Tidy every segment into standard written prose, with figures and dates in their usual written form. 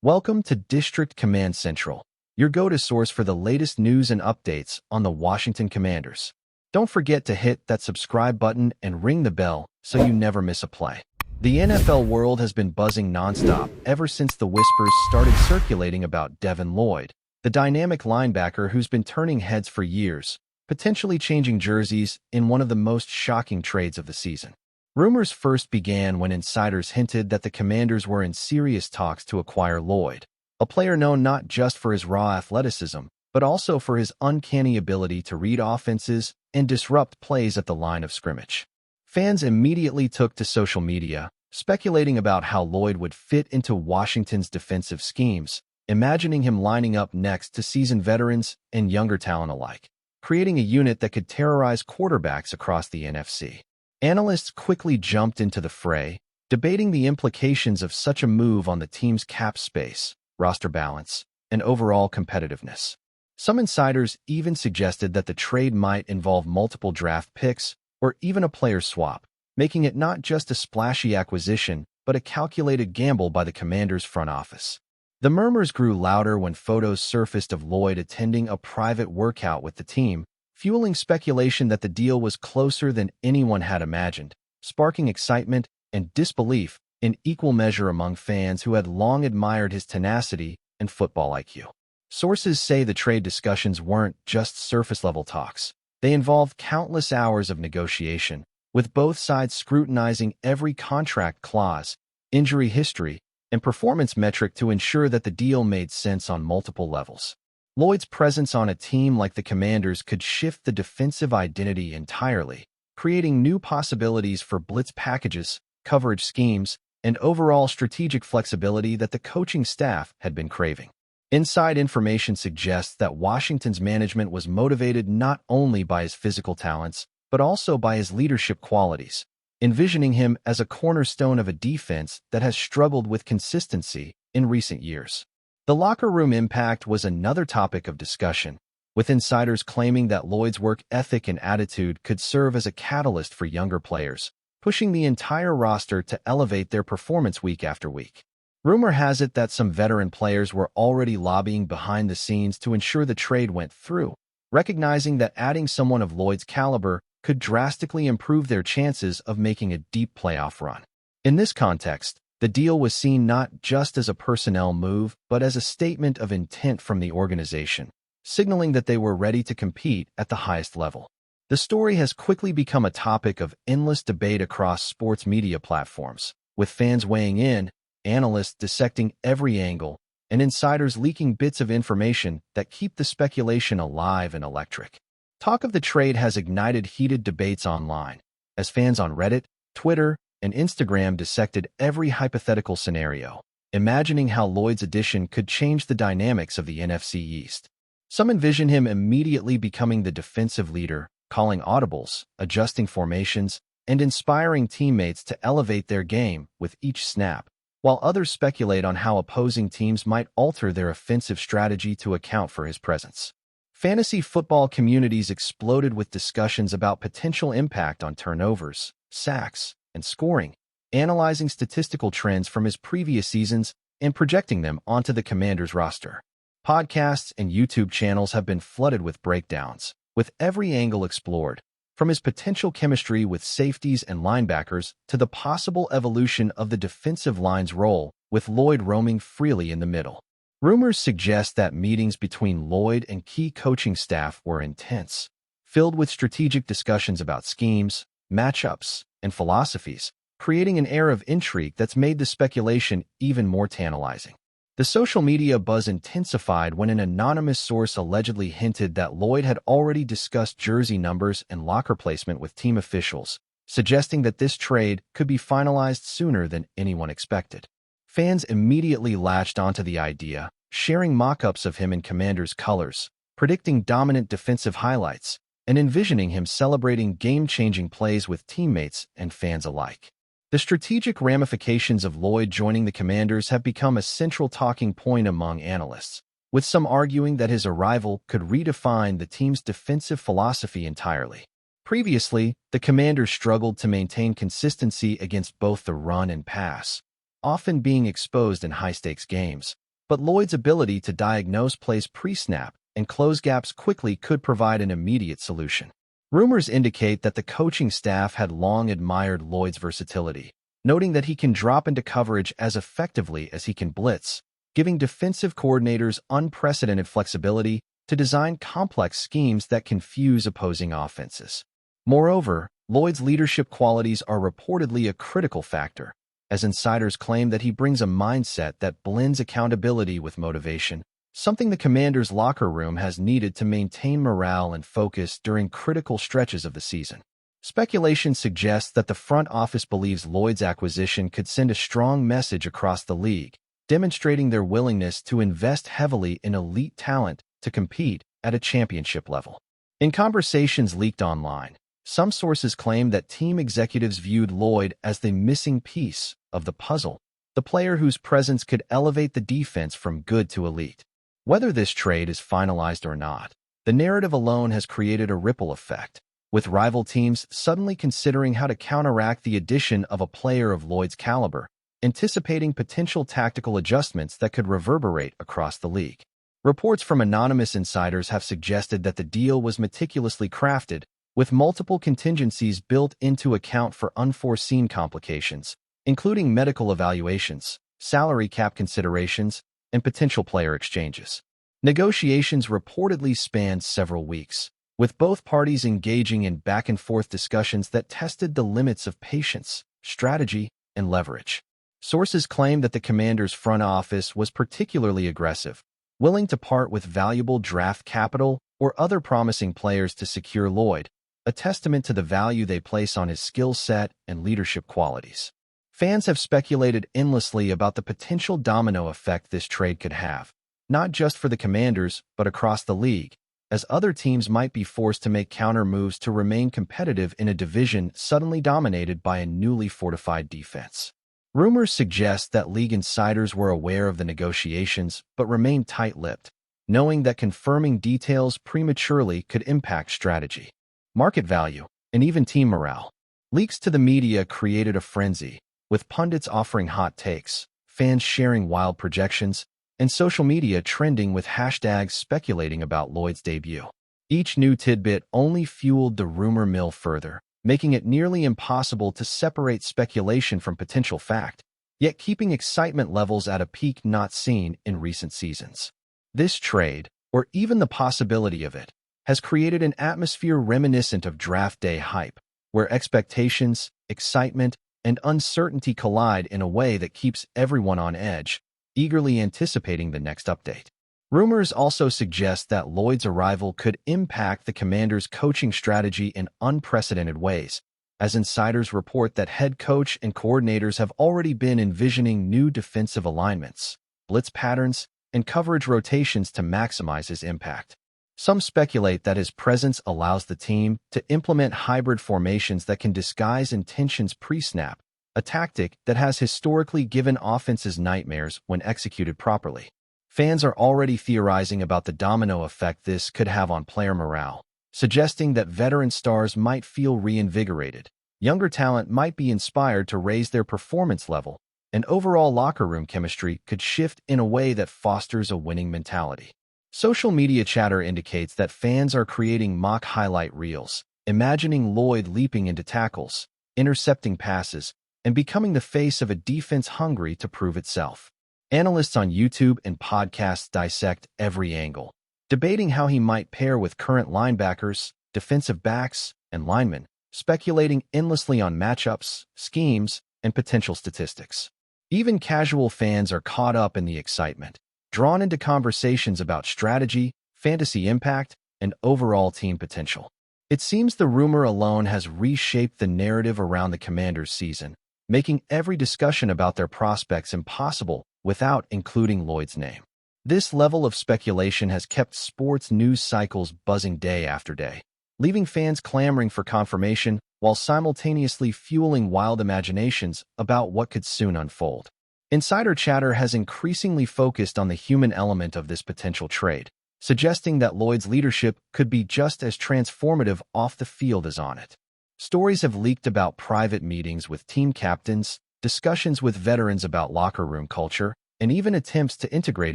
Welcome to District Command Central, your go-to source for the latest news and updates on the Washington Commanders. Don't forget to hit that subscribe button and ring the bell so you never miss a play. The NFL world has been buzzing nonstop ever since the whispers started circulating about Devin Lloyd, the dynamic linebacker who's been turning heads for years, potentially changing jerseys in one of the most shocking trades of the season. Rumors first began when insiders hinted that the Commanders were in serious talks to acquire Lloyd, a player known not just for his raw athleticism, but also for his uncanny ability to read offenses and disrupt plays at the line of scrimmage. Fans immediately took to social media, speculating about how Lloyd would fit into Washington's defensive schemes, imagining him lining up next to seasoned veterans and younger talent alike, creating a unit that could terrorize quarterbacks across the NFC. Analysts quickly jumped into the fray, debating the implications of such a move on the team's cap space, roster balance, and overall competitiveness. Some insiders even suggested that the trade might involve multiple draft picks or even a player swap, making it not just a splashy acquisition, but a calculated gamble by the Commanders' front office. The murmurs grew louder when photos surfaced of Lloyd attending a private workout with the team, fueling speculation that the deal was closer than anyone had imagined, sparking excitement and disbelief in equal measure among fans who had long admired his tenacity and football IQ. Sources say the trade discussions weren't just surface-level talks. They involved countless hours of negotiation, with both sides scrutinizing every contract clause, injury history, and performance metric to ensure that the deal made sense on multiple levels. Lloyd's presence on a team like the Commanders could shift the defensive identity entirely, creating new possibilities for blitz packages, coverage schemes, and overall strategic flexibility that the coaching staff had been craving. Inside information suggests that Washington's management was motivated not only by his physical talents, but also by his leadership qualities, envisioning him as a cornerstone of a defense that has struggled with consistency in recent years. The locker room impact was another topic of discussion, with insiders claiming that Lloyd's work ethic and attitude could serve as a catalyst for younger players, pushing the entire roster to elevate their performance week after week. Rumor has it that some veteran players were already lobbying behind the scenes to ensure the trade went through, recognizing that adding someone of Lloyd's caliber could drastically improve their chances of making a deep playoff run. In this context, the deal was seen not just as a personnel move, but as a statement of intent from the organization, signaling that they were ready to compete at the highest level. The story has quickly become a topic of endless debate across sports media platforms, with fans weighing in, analysts dissecting every angle, and insiders leaking bits of information that keep the speculation alive and electric. Talk of the trade has ignited heated debates online, as fans on Reddit, Twitter, and Instagram dissected every hypothetical scenario, imagining how Lloyd's addition could change the dynamics of the NFC East. Some envision him immediately becoming the defensive leader, calling audibles, adjusting formations, and inspiring teammates to elevate their game with each snap, while others speculate on how opposing teams might alter their offensive strategy to account for his presence. Fantasy football communities exploded with discussions about potential impact on turnovers, sacks, and scoring, analyzing statistical trends from his previous seasons and projecting them onto the Commanders roster. Podcasts and YouTube channels have been flooded with breakdowns, with every angle explored, from his potential chemistry with safeties and linebackers to the possible evolution of the defensive line's role, with Lloyd roaming freely in the middle. Rumors suggest that meetings between Lloyd and key coaching staff were intense, filled with strategic discussions about schemes, matchups, and philosophies, creating an air of intrigue that's made the speculation even more tantalizing. The social media buzz intensified when an anonymous source allegedly hinted that Lloyd had already discussed jersey numbers and locker placement with team officials, suggesting that this trade could be finalized sooner than anyone expected. Fans immediately latched onto the idea, sharing mock-ups of him in Commanders' colors, predicting dominant defensive highlights, and envisioning him celebrating game-changing plays with teammates and fans alike. The strategic ramifications of Lloyd joining the Commanders have become a central talking point among analysts, with some arguing that his arrival could redefine the team's defensive philosophy entirely. Previously, the Commanders struggled to maintain consistency against both the run and pass, often being exposed in high-stakes games, but Lloyd's ability to diagnose plays pre-snap and close gaps quickly could provide an immediate solution. Rumors indicate that the coaching staff had long admired Lloyd's versatility, noting that he can drop into coverage as effectively as he can blitz, giving defensive coordinators unprecedented flexibility to design complex schemes that confuse opposing offenses. Moreover, Lloyd's leadership qualities are reportedly a critical factor, as insiders claim that he brings a mindset that blends accountability with motivation, something the Commanders' locker room has needed to maintain morale and focus during critical stretches of the season. Speculation suggests that the front office believes Lloyd's acquisition could send a strong message across the league, demonstrating their willingness to invest heavily in elite talent to compete at a championship level. In conversations leaked online, some sources claim that team executives viewed Lloyd as the missing piece of the puzzle, the player whose presence could elevate the defense from good to elite. Whether this trade is finalized or not, the narrative alone has created a ripple effect, with rival teams suddenly considering how to counteract the addition of a player of Lloyd's caliber, anticipating potential tactical adjustments that could reverberate across the league. Reports from anonymous insiders have suggested that the deal was meticulously crafted, with multiple contingencies built into account for unforeseen complications, including medical evaluations, salary cap considerations, and potential player exchanges. Negotiations reportedly spanned several weeks, with both parties engaging in back-and-forth discussions that tested the limits of patience, strategy, and leverage. Sources claim that the Commanders' front office was particularly aggressive, willing to part with valuable draft capital or other promising players to secure Lloyd, a testament to the value they place on his skill set and leadership qualities. Fans have speculated endlessly about the potential domino effect this trade could have, not just for the Commanders but across the league, as other teams might be forced to make counter moves to remain competitive in a division suddenly dominated by a newly fortified defense. Rumors suggest that league insiders were aware of the negotiations but remained tight-lipped, knowing that confirming details prematurely could impact strategy, market value, and even team morale. Leaks to the media created a frenzy, with pundits offering hot takes, fans sharing wild projections, and social media trending with hashtags speculating about Lloyd's debut. Each new tidbit only fueled the rumor mill further, making it nearly impossible to separate speculation from potential fact, yet keeping excitement levels at a peak not seen in recent seasons. This trade, or even the possibility of it, has created an atmosphere reminiscent of draft day hype, where expectations, excitement, and uncertainty collide in a way that keeps everyone on edge, eagerly anticipating the next update. Rumors also suggest that Lloyd's arrival could impact the Commanders' coaching strategy in unprecedented ways, as insiders report that head coach and coordinators have already been envisioning new defensive alignments, blitz patterns, and coverage rotations to maximize his impact. Some speculate that his presence allows the team to implement hybrid formations that can disguise intentions pre-snap, a tactic that has historically given offenses nightmares when executed properly. Fans are already theorizing about the domino effect this could have on player morale, suggesting that veteran stars might feel reinvigorated, younger talent might be inspired to raise their performance level, and overall locker room chemistry could shift in a way that fosters a winning mentality. Social media chatter indicates that fans are creating mock highlight reels, imagining Lloyd leaping into tackles, intercepting passes, and becoming the face of a defense hungry to prove itself. Analysts on YouTube and podcasts dissect every angle, debating how he might pair with current linebackers, defensive backs, and linemen, speculating endlessly on matchups, schemes, and potential statistics. Even casual fans are caught up in the excitement, drawn into conversations about strategy, fantasy impact, and overall team potential. It seems the rumor alone has reshaped the narrative around the Commanders' season, making every discussion about their prospects impossible without including Lloyd's name. This level of speculation has kept sports news cycles buzzing day after day, leaving fans clamoring for confirmation while simultaneously fueling wild imaginations about what could soon unfold. Insider chatter has increasingly focused on the human element of this potential trade, suggesting that Lloyd's leadership could be just as transformative off the field as on it. Stories have leaked about private meetings with team captains, discussions with veterans about locker room culture, and even attempts to integrate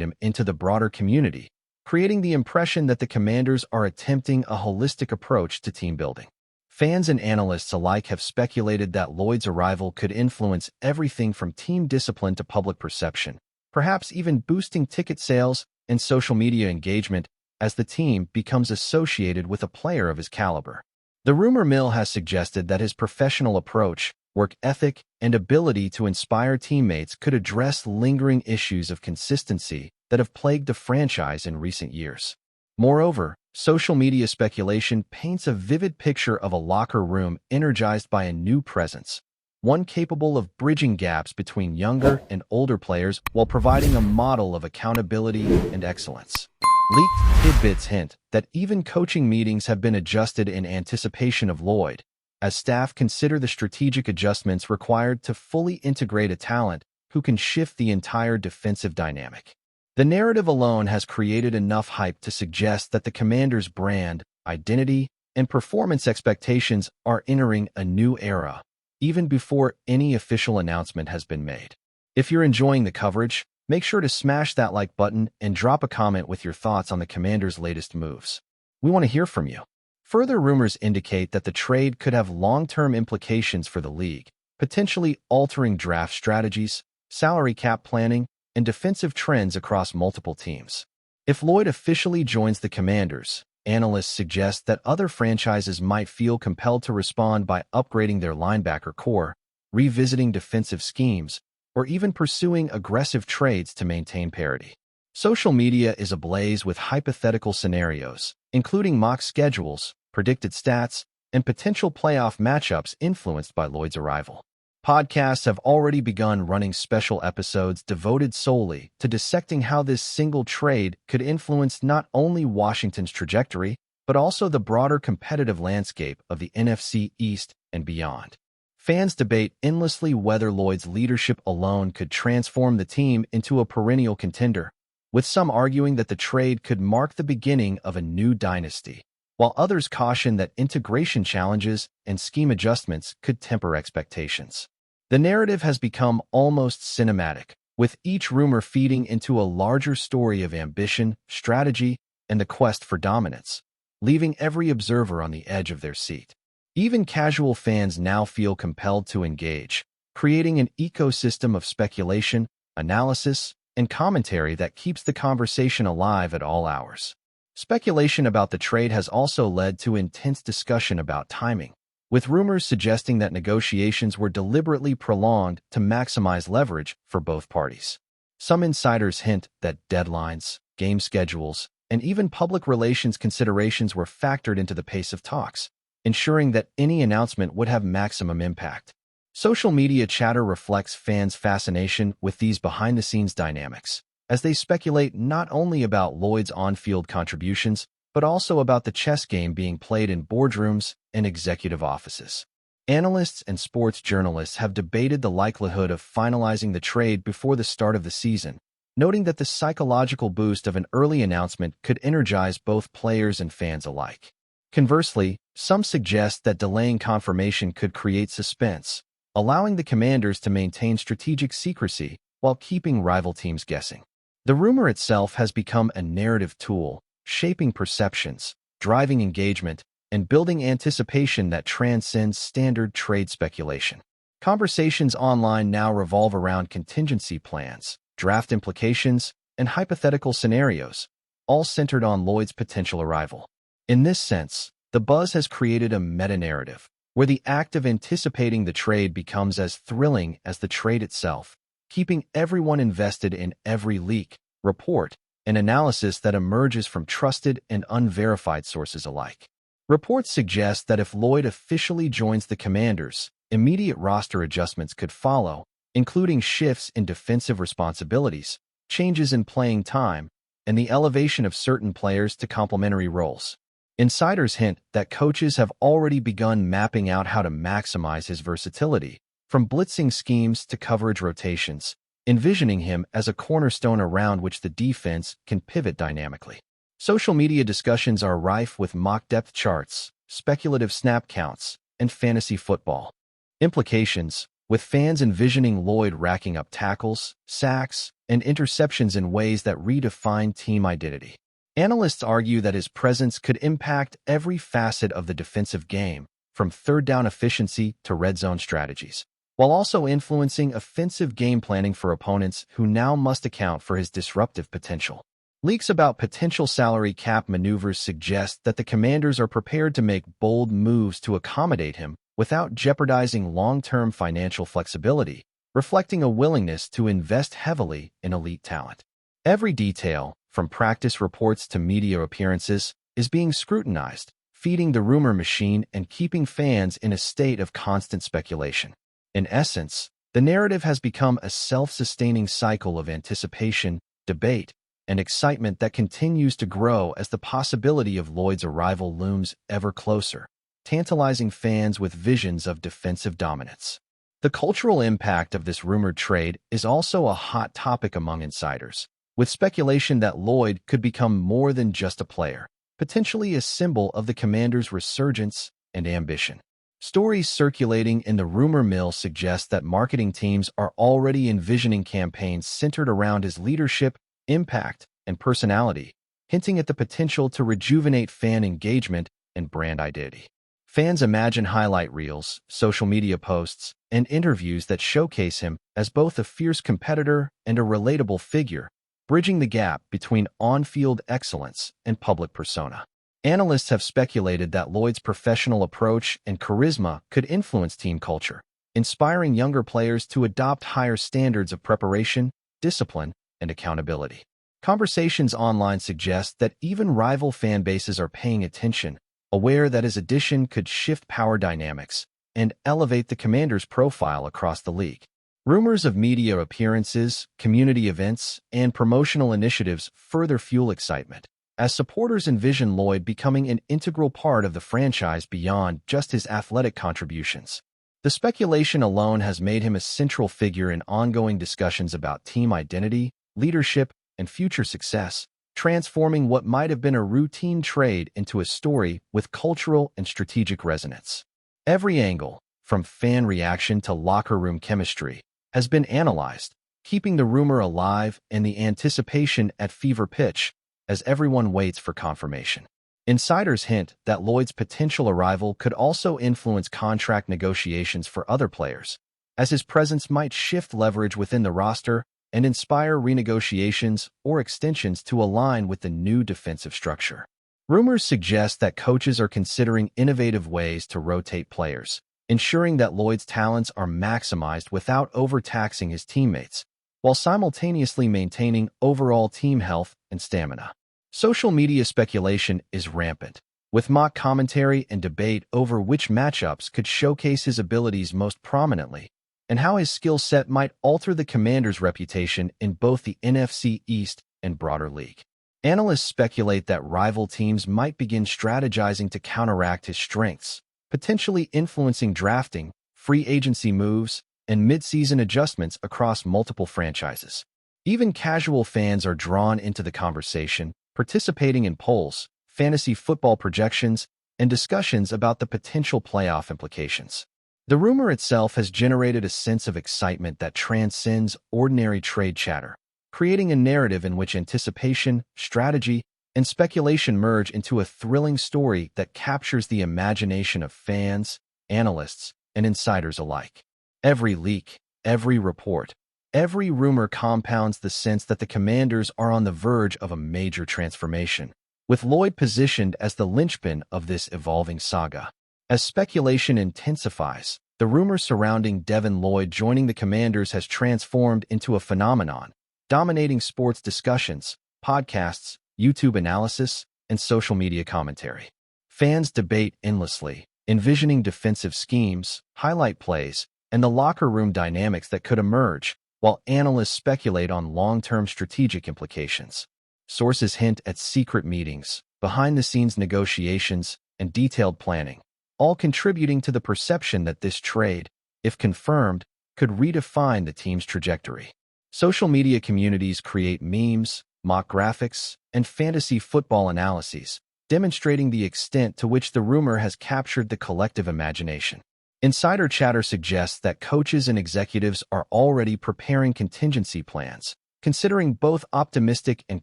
him into the broader community, creating the impression that the Commanders are attempting a holistic approach to team building. Fans and analysts alike have speculated that Lloyd's arrival could influence everything from team discipline to public perception, perhaps even boosting ticket sales and social media engagement as the team becomes associated with a player of his caliber. The rumor mill has suggested that his professional approach, work ethic, and ability to inspire teammates could address lingering issues of consistency that have plagued the franchise in recent years. Moreover, social media speculation paints a vivid picture of a locker room energized by a new presence, one capable of bridging gaps between younger and older players while providing a model of accountability and excellence. Leaked tidbits hint that even coaching meetings have been adjusted in anticipation of Lloyd, as staff consider the strategic adjustments required to fully integrate a talent who can shift the entire defensive dynamic. The narrative alone has created enough hype to suggest that the Commanders' brand, identity, and performance expectations are entering a new era, even before any official announcement has been made. If you're enjoying the coverage, make sure to smash that like button and drop a comment with your thoughts on the Commanders' latest moves. We want to hear from you. Further rumors indicate that the trade could have long-term implications for the league, potentially altering draft strategies, salary cap planning, and defensive trends across multiple teams. If Lloyd officially joins the Commanders, analysts suggest that other franchises might feel compelled to respond by upgrading their linebacker core, revisiting defensive schemes, or even pursuing aggressive trades to maintain parity. Social media is ablaze with hypothetical scenarios, including mock schedules, predicted stats, and potential playoff matchups influenced by Lloyd's arrival. Podcasts have already begun running special episodes devoted solely to dissecting how this single trade could influence not only Washington's trajectory, but also the broader competitive landscape of the NFC East and beyond. Fans debate endlessly whether Lloyd's leadership alone could transform the team into a perennial contender, with some arguing that the trade could mark the beginning of a new dynasty, while others caution that integration challenges and scheme adjustments could temper expectations. The narrative has become almost cinematic, with each rumor feeding into a larger story of ambition, strategy, and the quest for dominance, leaving every observer on the edge of their seat. Even casual fans now feel compelled to engage, creating an ecosystem of speculation, analysis, and commentary that keeps the conversation alive at all hours. Speculation about the trade has also led to intense discussion about timing, with rumors suggesting that negotiations were deliberately prolonged to maximize leverage for both parties. Some insiders hint that deadlines, game schedules, and even public relations considerations were factored into the pace of talks, ensuring that any announcement would have maximum impact. Social media chatter reflects fans' fascination with these behind-the-scenes dynamics, as they speculate not only about Lloyd's on-field contributions, but also about the chess game being played in boardrooms and executive offices. Analysts and sports journalists have debated the likelihood of finalizing the trade before the start of the season, noting that the psychological boost of an early announcement could energize both players and fans alike. Conversely, some suggest that delaying confirmation could create suspense, allowing the Commanders to maintain strategic secrecy while keeping rival teams guessing. The rumor itself has become a narrative tool, shaping perceptions, driving engagement, and building anticipation that transcends standard trade speculation. Conversations online now revolve around contingency plans, draft implications, and hypothetical scenarios, all centered on Lloyd's potential arrival. In this sense, the buzz has created a meta-narrative, where the act of anticipating the trade becomes as thrilling as the trade itself, keeping everyone invested in every leak, report, and analysis that emerges from trusted and unverified sources alike. Reports suggest that if Lloyd officially joins the Commanders, immediate roster adjustments could follow, including shifts in defensive responsibilities, changes in playing time, and the elevation of certain players to complementary roles. Insiders hint that coaches have already begun mapping out how to maximize his versatility, from blitzing schemes to coverage rotations, envisioning him as a cornerstone around which the defense can pivot dynamically. Social media discussions are rife with mock depth charts, speculative snap counts, and fantasy football implications, with fans envisioning Lloyd racking up tackles, sacks, and interceptions in ways that redefine team identity. Analysts argue that his presence could impact every facet of the defensive game, from third-down efficiency to red zone strategies, while also influencing offensive game planning for opponents who now must account for his disruptive potential. Leaks about potential salary cap maneuvers suggest that the Commanders are prepared to make bold moves to accommodate him without jeopardizing long-term financial flexibility, reflecting a willingness to invest heavily in elite talent. Every detail, from practice reports to media appearances, is being scrutinized, feeding the rumor machine and keeping fans in a state of constant speculation. In essence, the narrative has become a self-sustaining cycle of anticipation, debate, and excitement that continues to grow as the possibility of Lloyd's arrival looms ever closer, tantalizing fans with visions of defensive dominance. The cultural impact of this rumored trade is also a hot topic among insiders, with speculation that Lloyd could become more than just a player, potentially a symbol of the Commanders' resurgence and ambition. Stories circulating in the rumor mill suggest that marketing teams are already envisioning campaigns centered around his leadership, impact, and personality, hinting at the potential to rejuvenate fan engagement and brand identity. Fans imagine highlight reels, social media posts, and interviews that showcase him as both a fierce competitor and a relatable figure, bridging the gap between on-field excellence and public persona. Analysts have speculated that Lloyd's professional approach and charisma could influence team culture, inspiring younger players to adopt higher standards of preparation, discipline, and accountability. Conversations online suggest that even rival fan bases are paying attention, aware that his addition could shift power dynamics and elevate the Commanders' profile across the league. Rumors of media appearances, community events, and promotional initiatives further fuel excitement, as supporters envision Lloyd becoming an integral part of the franchise beyond just his athletic contributions. The speculation alone has made him a central figure in ongoing discussions about team identity, leadership, and future success, transforming what might have been a routine trade into a story with cultural and strategic resonance. Every angle, from fan reaction to locker room chemistry, has been analyzed, keeping the rumor alive and the anticipation at fever pitch as everyone waits for confirmation. Insiders hint that Lloyd's potential arrival could also influence contract negotiations for other players, as his presence might shift leverage within the roster and inspire renegotiations or extensions to align with the new defensive structure. Rumors suggest that coaches are considering innovative ways to rotate players, ensuring that Lloyd's talents are maximized without overtaxing his teammates, while simultaneously maintaining overall team health and stamina. Social media speculation is rampant, with mock commentary and debate over which matchups could showcase his abilities most prominently, and how his skill set might alter the Commanders' reputation in both the NFC East and broader league. Analysts speculate that rival teams might begin strategizing to counteract his strengths, potentially influencing drafting, free agency moves, and mid-season adjustments across multiple franchises. Even casual fans are drawn into the conversation, participating in polls, fantasy football projections, and discussions about the potential playoff implications. The rumor itself has generated a sense of excitement that transcends ordinary trade chatter, creating a narrative in which anticipation, strategy, and speculation merge into a thrilling story that captures the imagination of fans, analysts, and insiders alike. Every leak, every report, every rumor compounds the sense that the Commanders are on the verge of a major transformation, with Lloyd positioned as the linchpin of this evolving saga. As speculation intensifies, the rumor surrounding Devin Lloyd joining the Commanders has transformed into a phenomenon, dominating sports discussions, podcasts, YouTube analysis, and social media commentary. Fans debate endlessly, envisioning defensive schemes, highlight plays, and the locker room dynamics that could emerge, while analysts speculate on long-term strategic implications. Sources hint at secret meetings, behind-the-scenes negotiations, and detailed planning, all contributing to the perception that this trade, if confirmed, could redefine the team's trajectory. Social media communities create memes, mock graphics, and fantasy football analyses, demonstrating the extent to which the rumor has captured the collective imagination. Insider chatter suggests that coaches and executives are already preparing contingency plans, considering both optimistic and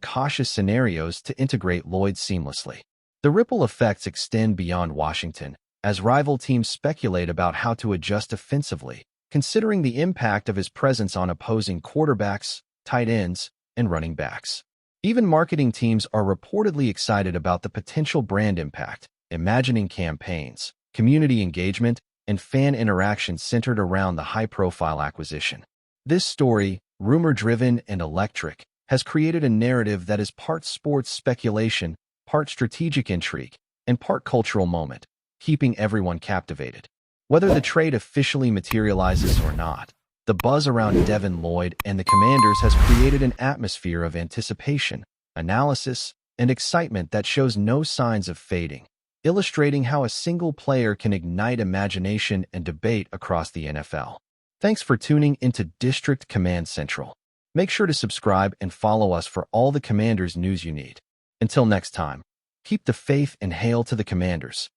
cautious scenarios to integrate Lloyd seamlessly. The ripple effects extend beyond Washington, as rival teams speculate about how to adjust offensively, considering the impact of his presence on opposing quarterbacks, tight ends, and running backs. Even marketing teams are reportedly excited about the potential brand impact, imagining campaigns, community engagement, and fan interaction centered around the high-profile acquisition. This story, rumor-driven and electric, has created a narrative that is part sports speculation, part strategic intrigue, and part cultural moment, keeping everyone captivated. Whether the trade officially materializes or not, the buzz around Devin Lloyd and the Commanders has created an atmosphere of anticipation, analysis, and excitement that shows no signs of fading, illustrating how a single player can ignite imagination and debate across the NFL. Thanks for tuning into District Command Central. Make sure to subscribe and follow us for all the Commanders news you need. Until next time, keep the faith and hail to the Commanders.